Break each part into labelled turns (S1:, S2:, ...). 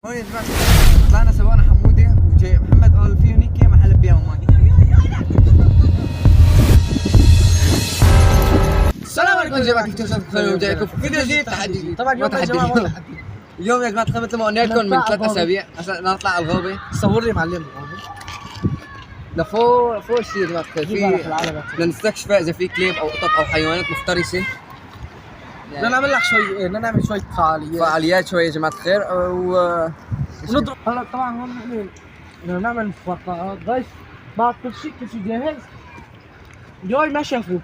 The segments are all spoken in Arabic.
S1: هون يا جماعة طلعنا سواقنا حمودة وجاي محمد قال في هنيك محل بيع ماي. السلام عليكم يا جماعة، كيف تشوفون جايكم فيديو جديد تحدي جديد. طبعا اليوم يا جماعة اليوم يا جماعة مثل ما قلنا لكم من 3 أسابيع عشان نطلع على الغابة.
S2: صور لي معلم الغابة
S1: لفوق الشيء يا جماعة الخير، في لنستكشف إذا في كلاب أو قطط أو حيوانات مفترسة.
S2: بدنا نعمل لك شوي، بدنا نعمل شوية
S1: فعاليات شوي يا جماعة الخير
S2: ونضرب. هلا طبعا هون نحن بدنا نعمل مفاجآت غايز بعد كل شيء جاهز. جاي ما شافوا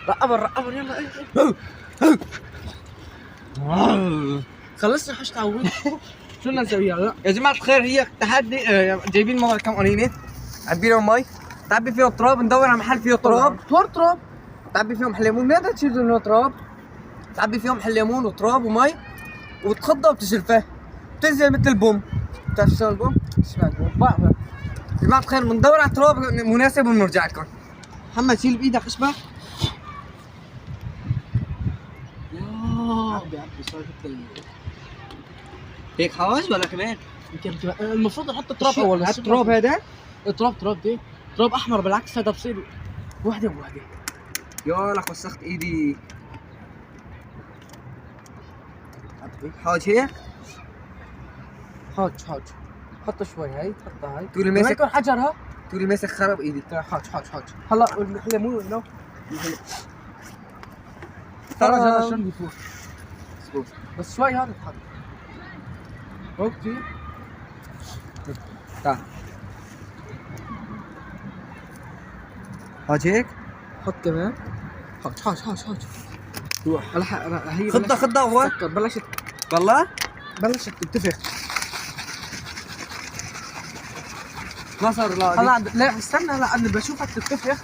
S2: رقبر يلا خلصنا حش تعود. شو بدنا نسوي هلا؟
S1: يا جماعة الخير هي تحدي. جايبين معنا كم قرينة عبيلهم مي، تعبي فيهم تراب، ندور على محل فيه تراب. تعبي فيهم ليمون، ما بدك تشيل منه تراب، تعبي فيهم ليمون وتراب ومي وتخضها وتشلفه بتنزل مثل البوم. بتعرف شو البوم؟ اسمها البوم. بعرف يا جماعة الخير، بندور على تراب مناسب وبنرجع لكم. محمد شيل بايدك اشبه. هيك حواج ولا كمان؟
S2: المفروض نحط التراب اول.
S1: التراب هذا؟
S2: تراب دي تراب احمر، بالعكس هذا بصير وحده بوحده.
S1: يا لك وسخت ايدي. حاج هيك؟
S2: حاج حط شوي، هاي حطها هاي.
S1: تقولي ماسك
S2: يكون حجرها،
S1: تقولي ماسك خرب ايدي.
S2: حاج هلا الليمون انه فرج هذا شلون بيفوت بس شوي هذا تحط اوكي.
S1: تعال حاج هيك
S2: حط كمان. حاج روح هلا هي
S1: خدها هو
S2: بلشت
S1: والله
S2: بلشت تنتفخ.
S1: ما صار
S2: هلا لا استنى، هلا انا بشوفك تنتفخ.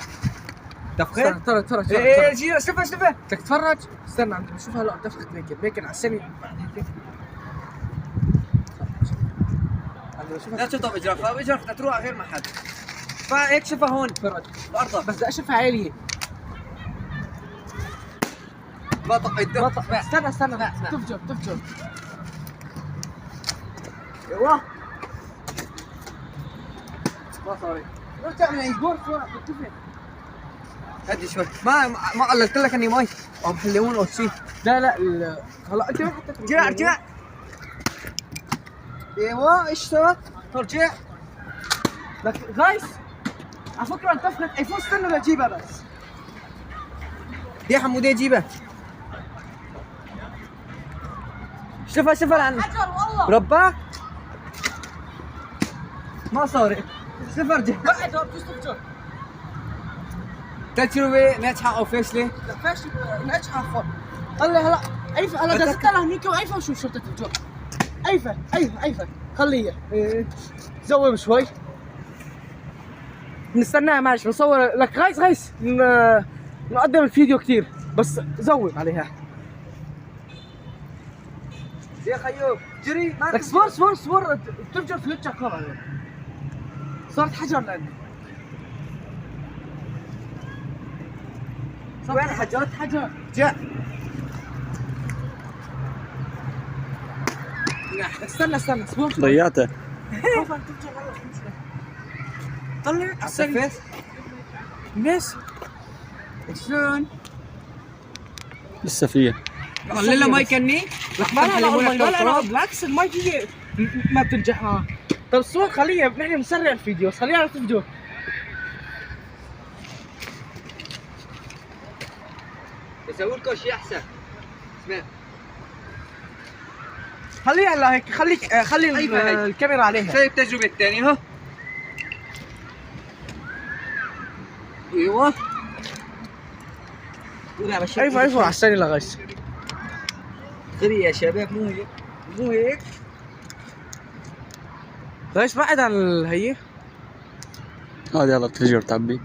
S1: تفخير؟
S2: ترى
S1: ايه جي شوفها
S2: بدك تتفرج. استنى عم بشوف هلا انتفخت بيكن على السنه بعد هيك.
S1: لا تشوفها بجرافها بدها تروح على غير محل. فهيك شوفها هون
S2: تفرج
S1: بأرضها،
S2: بس بدي اشوفها عاليه.
S1: بطق الدم.
S2: استنى تفجر
S1: ايوه ما صار. لو تعمل يقول صورة تتفق. هدي شوي، ما قلت لك اني مي او محلمون او شيء.
S2: لا هلا انت وين حطيت؟
S1: رجع ايوه ايش سوى؟ رجع
S2: لك غايس على فكره انتفخت. ايفون استنى لجيبها بس
S1: يا حمودي جيبها. شوفها لعنك
S2: حجر والله
S1: رباك ما صار. شوف ارجع
S2: بعد هون تفجر.
S1: تجربة ناجحة او فاشلة؟
S2: لا فاشل ناجحه عفوا. هلا ايفا هلا دزتها لهنيك وايفا وشوف شرطة الجوع. ايفا خليها زوم شوي نستناها. ماشي بنصور لك غايس نقدم الفيديو كثير بس زوم عليها
S1: يا خيوب جري.
S2: لك صور بتفجر في وجهك. خلص صارت حجر لعندي.
S1: وين حجر؟
S2: جاء استنى اصبر
S3: ضيعته.
S2: طلع
S1: عسفت
S2: الناس
S1: شلون؟
S3: لسه فيه.
S1: قلل مي كني؟
S2: لك لا بالعكس المي هي ما بتنجح. طب الصور خليها، نحن بنسرع الفيديو، خليها تفجر.
S1: بسوي لكم شيء احسن. اسمع
S2: خليها هلا هيك، خلي الكاميرا عليها.
S1: شايف التجربة الثانية اهو. ايوه
S2: ايوه على الثانية لغايس.
S1: خذي يا شباب، مو هيك
S2: غايس بعد عن هي
S3: هذه يلا بتفجر تعبي.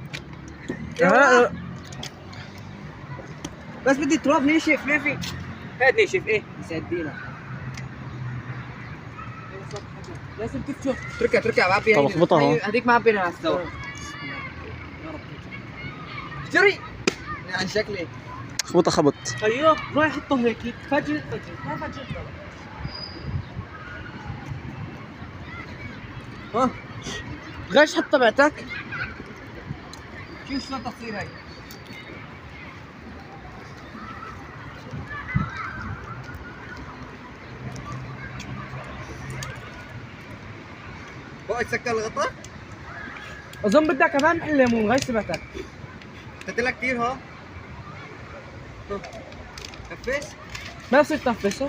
S1: بس بدي تراب ناشف، ما في هاد ناشف. ايه سدينا لازم تفجر. اتركها بعبيها.
S3: طب اخبطها هون.
S1: هذيك ما عبيناها سوا. جري يعني شكلي
S3: خبطها خبط.
S2: ايوه رايح حطه هيك فجر ما فجر.
S1: ها
S2: غش حط تبعتك.
S1: شوف شلون تصير هاي. بقى تسكر الغطاء؟
S2: اظن بدك كمان محل ليمون. غش تبعتك.
S1: قلت لك كثير ها. كفيش؟
S2: ما بصير تنفسه.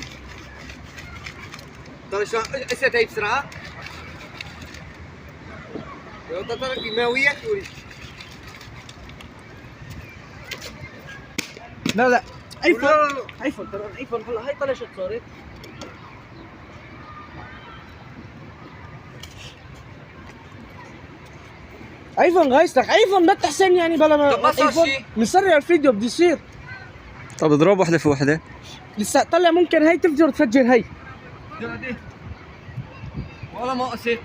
S1: ترى شلون اسيت هي بسرعة؟ لو ترى كيماوية تقولي.
S2: لا ايفون.
S1: لا، لا، لا.
S2: ايفون ترى ايفون هلا هاي طلع شو صارت. ايفون غايستك ايفون ما تحسن يعني بلا ما
S1: طب ما صار
S2: ايفون
S1: شي.
S2: مسرع الفيديو بده يصير.
S3: طب اضرب واحدة في واحدة.
S2: لسه طلع ممكن هاي تفجر هاي.
S1: جادي. والله ما قسيت.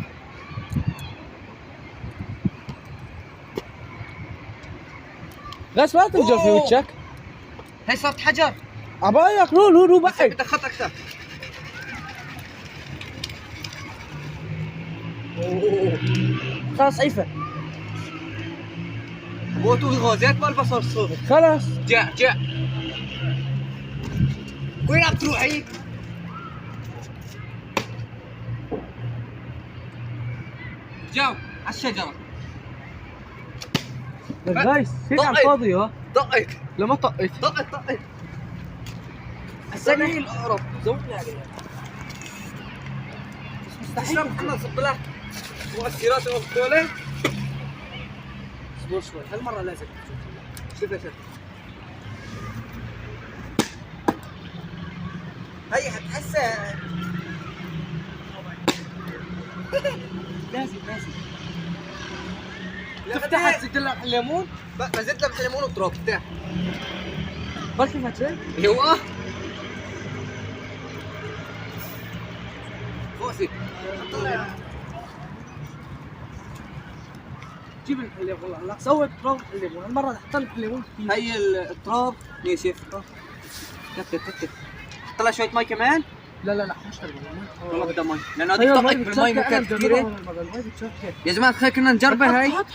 S2: بس ما تفجر في
S1: أوه.
S2: وجهك.
S1: هي صارت حجر.
S2: عبايك رو بقى.
S1: بدك خط اكثر.
S2: خلاص ايفون
S1: بوتو الغازات مال بصر صوت.
S2: خلاص.
S1: جاء وين عم تروحي؟ جاو على الشجرة.
S2: غايس هيك على
S1: طقت.
S2: الفاضي ها.
S1: طقت
S2: لما طقت
S1: طقت.
S2: السنة هي
S1: الأقرب.
S2: زودني عليها.
S1: مستحيل محمد صب لك مؤثرات الأسطولة.
S2: اصبر شوي هالمرة لازم.
S1: شوف يا شيخ. هي حتحسها
S2: لازم تفتح تزيد لها الليمون.
S1: ما زدت لك ليمون وتراب افتح.
S2: بركي فترة.
S1: ايوه فوق فيك.
S2: جيب الليمون والله هلا سوي تراب الليمون هالمرة نحط لك الليمون كثير.
S1: هي التراب نشف. كتر حط لها شوية مي كمان.
S2: لا مش الليمون.
S1: والله بدها مي لأنه هذيك طقت بالمي مو كانت كثيرة.
S2: المي بتشكل.
S1: يا جماعة تخيل كنا نجربها هاي.
S2: حط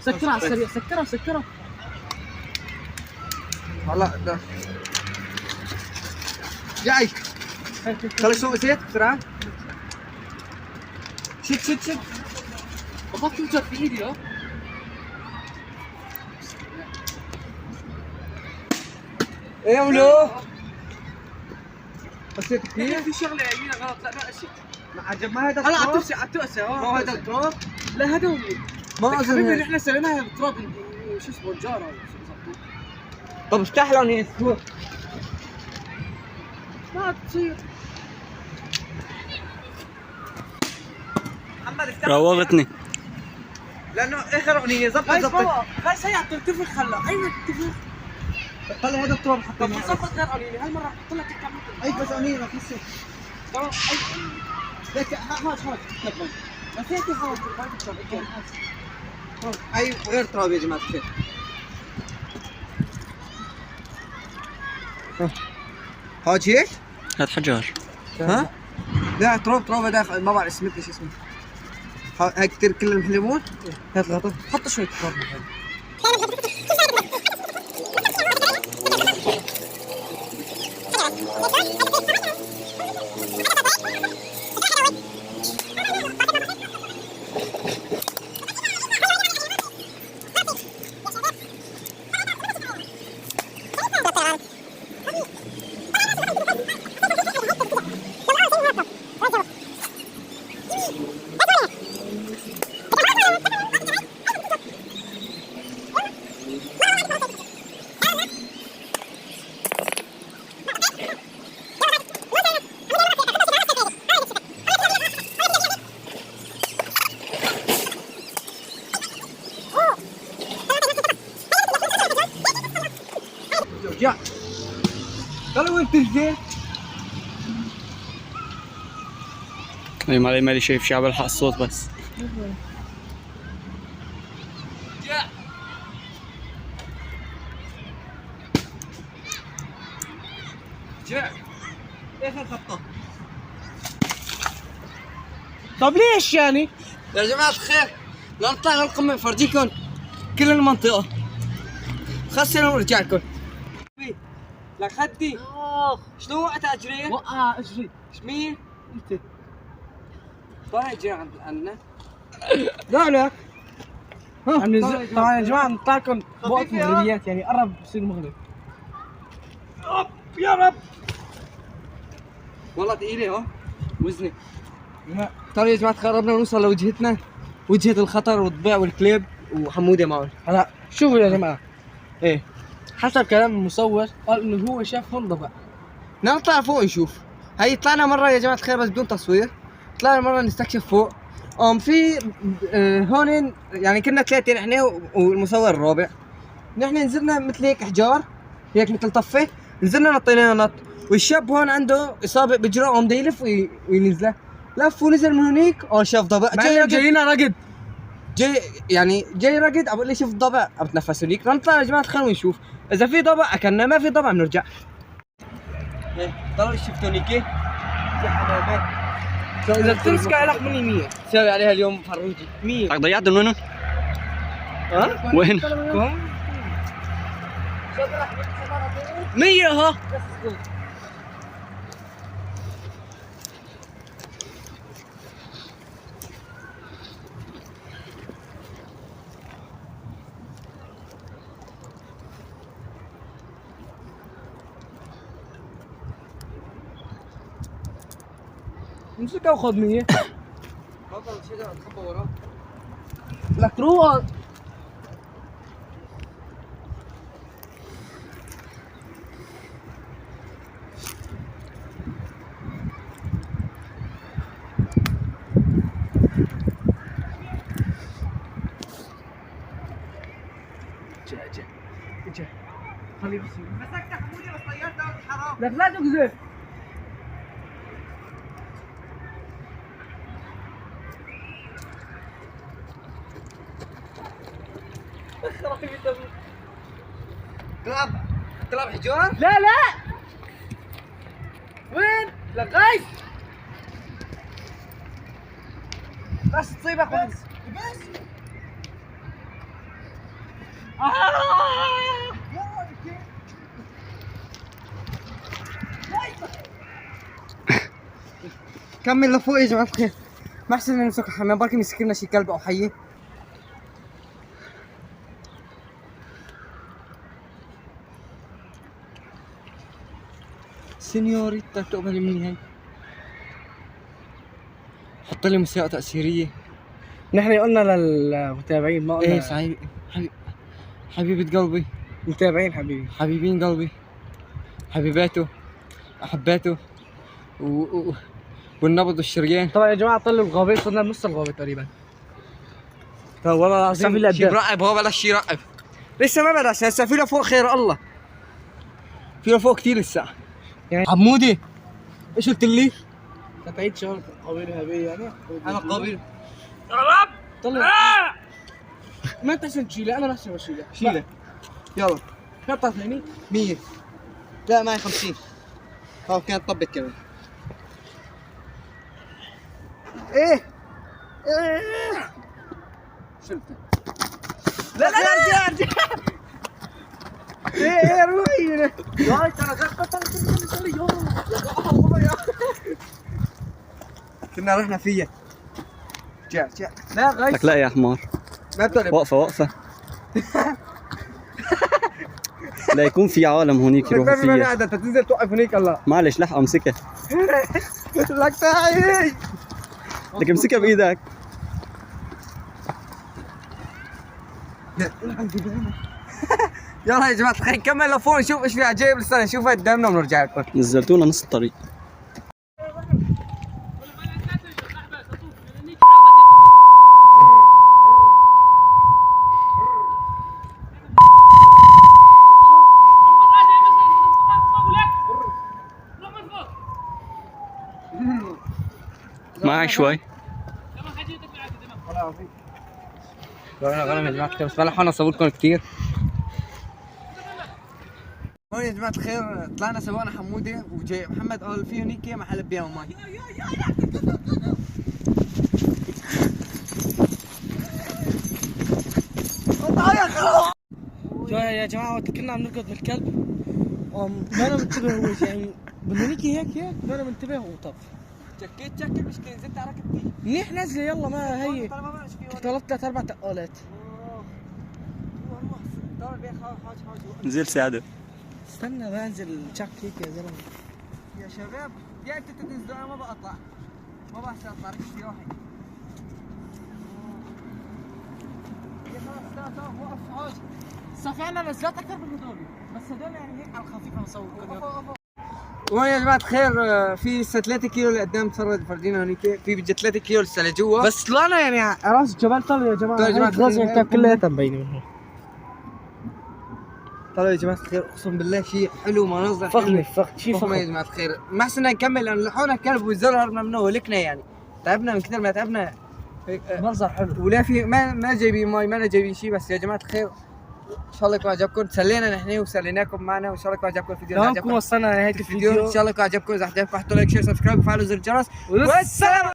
S2: سكرها على السريع سكرها.
S1: هلا ده جاي. خلي شو بصير بسرعة. شد
S2: بخاف تفجر في ايدي ها.
S1: ايه ولو بصير كثير.
S2: في شغلة يمينها غلط. لا اشي.
S1: عجب ما هذا
S2: هلا
S1: التراب؟
S2: على تؤسى
S1: ما هو هذا التراب؟
S2: لا هذا هو.
S1: ما
S2: حبيبي
S1: اظن.
S2: نحن سويناها بتراب شو اسمه الجارة.
S1: طب افتح لهم يسوق.
S2: ما تصير.
S1: محمد افتح
S3: روغتني.
S1: لانه اخر اغنيه زبط
S2: غايس
S1: زبط.
S2: بابا غايس هي عم تنتفخ هلا. ايوه تنتفخ.
S1: طلع هذا التراب
S2: طب
S1: حطيناه.
S2: ظبط غير قليلة هالمرة حط لك كم.
S1: اي بس اغنيه ما في شيء.
S2: تمام ليك هات تفضل. ما في حاول ما تقدر.
S1: اي غير تراب يا جماعه الخير. هاد هيك؟
S3: هات حجار.
S1: ها؟ لا تراب هذا ما بعرف اسمه ايش اسمه. هاي كثير كل المحلمون. هات الغطا.
S2: حط شوية تراب.
S1: رجع. قال وين تنزل؟
S3: اي مالي شايف شي، بلحق الصوت بس.
S1: جاء ايش الخطة؟
S2: طب ليش يعني؟
S1: يا جماعة الخير نطلع للقمة نفرجيكم كل المنطقة خسروا ونرجع لكم. لك خدي شلون وقت اجري؟
S2: وقع اجري.
S1: مين؟
S2: انت
S1: طالع اجري عندنا؟
S2: لا لا يعني
S1: طبعاً
S2: طبعا يا جماعه نطلع لكم بوقت
S1: خفيف يا
S2: مغربيات يعني قرب يصير مغرب.
S1: يا رب والله ثقيلة ها وزني. ترى يا جماعة قربنا نوصل لوجهتنا، وجهة الخطر والضبع والكليب وحمودة معهم.
S2: هلا شوفوا يا جماعه، ايه حسب كلام المصور قال انه هو شاف هون ضبع.
S1: نطلع فوق نشوف. هي طلعنا مرة يا جماعة الخير بس بدون تصوير، طلعنا مرة نستكشف فوق. في هون يعني كنا ثلاثة نحن والمصور الرابع. نحن نزلنا مثل هيك حجار، هيك مثل طفة، نزلنا نطينا نط، والشاب هون عنده إصابة بجرأه قام دا يلف وينزله، لف ونزل من هنيك شاف ضبع.
S2: جايين رقد
S1: جاي رقد، أبغى لي شوف الضبع، أبتنفس هنيك. نطلع يا جماعة الخير ونشوف إذا في ضبع أكلنا، ما في ضبع بنرجع. طلعوا شفتوا هنيك يا حبايبي.
S2: اذا بتمسك لك مني 100
S1: ساوي عليها اليوم فروجي
S2: 100.
S3: ضيعت وينهم؟
S2: ها؟
S3: وين؟
S2: 100 ها. امسكها وخذ 100.
S1: تفضل الشجرة تخبى وراه.
S2: لك روح. جا خليه بس
S1: مسكت حمودي بس طيرت داود حرام.
S2: لك لا تقذف.
S1: تلعب حجار؟
S2: لا لا وين؟ لك غايب بس تصيبك بس
S1: كمل لفوق يا جماعة الخير. ما احسن نمسك الحمام، بركي مسك لنا شي كلب او حية. سينيوريتا بتقبلي مني هاي؟ حط لي موسيقى تأثيرية.
S2: نحن قلنا للمتابعين ما قلنا
S1: ايه صحيح. حبيبة قلبي،
S2: متابعين حبيبي
S1: حبيبين قلبي، حبيباته، احباته والنبض والشريان.
S2: طبعا يا جماعه طلعوا الغابه، صرنا بنص الغابه تقريبا. طيب والله العظيم
S1: شي برقب، هو بلش يرقب. لسه ما بلش، هسه في له فوق خير الله، في له فوق كثير لسه.
S2: يعني
S1: حمودي ايش قلت لي؟
S2: تعيد شغل قبيل هبيه يعني.
S1: انا قبيل
S2: طلع ما انت عشان تشيله، انا بس بشيله.
S1: شيله يلا.
S2: حطها ثاني
S1: 100. لا معي 50. هاو كانت طبت كمان. ايه شلته.
S2: لا لا لا ارجع
S1: ايه روحي.
S2: يا ترى
S1: كنا رحنا فيها. جاء
S2: لا غايب.
S3: لك لا يا حمار،
S1: ما بتعرف.
S3: وقفة لا يكون في عالم هونيك يروحوا فيها.
S1: قاعدة تنزل توقف هنيك الله.
S3: معلش لحق امسكها.
S1: لك تعي.
S3: لك امسكها بايدك.
S1: يلا يا جماعة الخير نكمل لفوق نشوف ايش في عجائب لسه نشوفها قدامنا ونرجع لكم.
S3: نزلتونا نص الطريق. معي شوي.
S1: غنم يا جماعة الخير، بس بلا حنا صور لكم كثير. هون يا جماعة الخير طلعنا سوانا حمودة وجاي محمد قال في هنيك محل بيع مي.
S2: يا جماعه وقت كنا عم نركض بالكلب ما انا منتبه هو يعني بدنا نيجي هيك ما انا منتبه وطف
S1: شكيت مشكلة نزلت على ركبتي
S2: منيح نازله يلا ما هي
S1: ترى ما بعرف فيه
S2: طلبت 3 4 تقالات
S3: نزل ساعده.
S2: استنى بنزل تشك هيك يا زلمه
S1: يا شباب يا انت تنزلوا انا ما بقطع ما بعرف اطلع ركبتي واحد يا خلاص تعال وقف حاج
S2: صفعنا نزلات اكثر من هدول بس هدول يعني هيك على الخفيف بنصور
S1: وين يا جماعة الخير في لسه 3 كيلو لقدام فرجينا هونيك في بيجي 3 كيلو لسه لجوا
S2: بس طلعنا يعني على راس الجبل طلعوا يا جماعه
S1: طلعوا يا جماعة
S2: الغاز
S1: الخير.
S2: يعني كلها مبينه من هون
S1: طلعوا يا جماعة الخير اقسم بالله شيء حلو مناظر
S2: فخمه شيء
S1: فخمة يا
S2: فخم
S1: جماعة الخير ما حسنا نكمل لأن لحونا الكلب والزر هربنا منه وهلكنا يعني تعبنا من كثر ما تعبنا
S2: منظر حلو
S1: ولا في ما جايبين ماي ما جايبين شيء بس يا جماعة الخير ان شاء الله يكون عجبكم تسلينا نحن وسليناكم معنا وان شاء الله يكون عجبكم الفيديو
S2: لهونكم وصلنا لنهايه
S1: الفيديو ان شاء الله يكون عجبكم اذا عجبكم حطوا لايك شير سبسكرايب وفعلوا زر الجرس والسلام